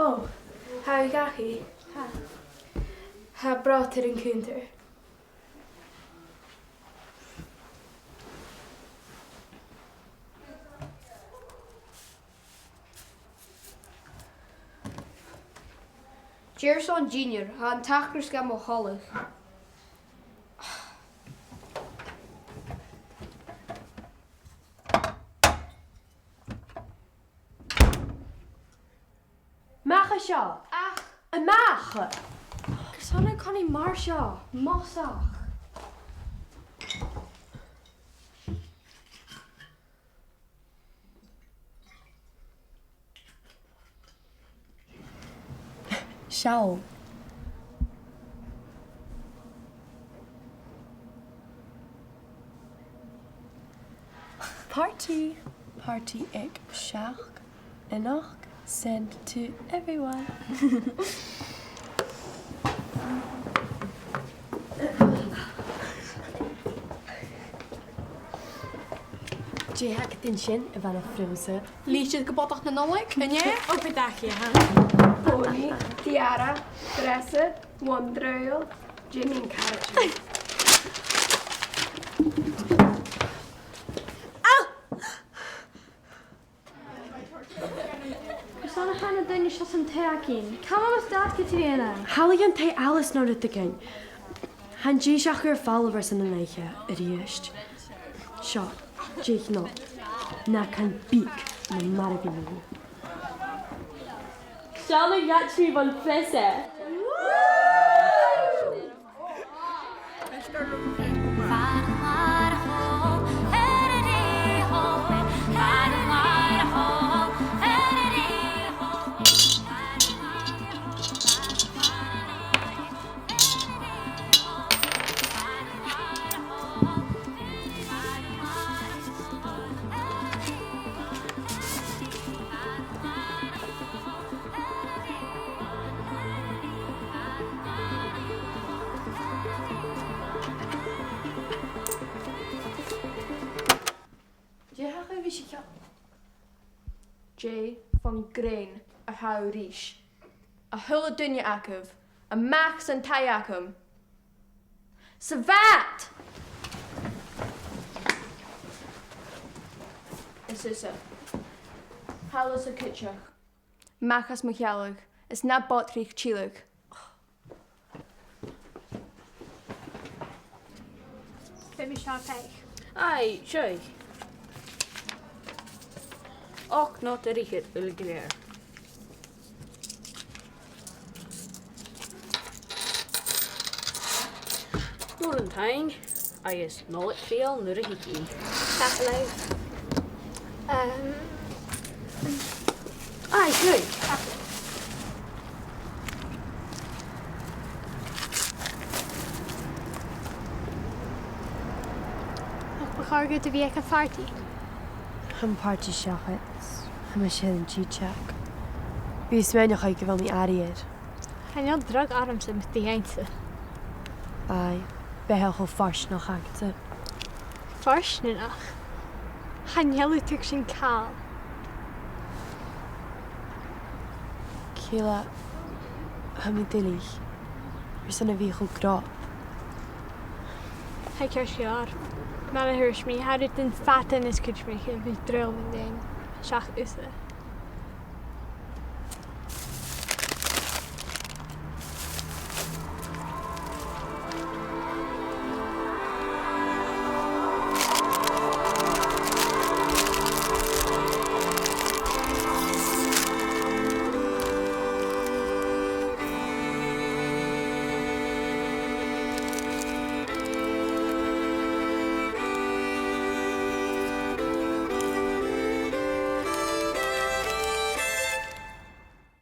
Oh, how you gachi? Ha brought it in counter. Gerson Junior, han tacher scam o hollig. Macha Shaw. Ach, A macha. Cassandra Connie Marshaw, Mossach. Shaw. Party egg shark enoch sent to everyone. Jay Hackatin Shin, Ivana Frimse. Liedje gebotach na nolik, en jij? Ook een dagje, hè? Pony, tiara, dressen, wondruil, gin and carrot. Cassandra Hannah Dunny shot some taking. Come on, start Katrina. Halligan te Alice no the king. Han G Shaker followers in the night, idiot. Shot, Jake not. Na can beak, no matter. Charlie Gatry van Fresse. Jay van Grain, a how Rìgh, a hulle dunja akov, a max and tayakum. Savat! Isusa. Halus a kutchach. Machas machyalig, is na botrich chilig. Baby shot peg. Ai, Joy. Och, not a Rìgh will glare. Morning time. I is not real, nor a hickey. That's alive. Ai, Joy. We gaan go to be a party. I'm party shachets. I'm a shell and check. Wie swen nog ik wel niet ariër. En je drug arms met die eindse. Ai, bij heel vars nog acte. Vars nu nog. Han jelly tuks in kaal. Kila, ham ik dillig. We zijn een wiegel grap. Hij kers jaar. Maar hij hoort me. Hij doet een fat in his kitchen. Hij heeft dril in de. Schach is het.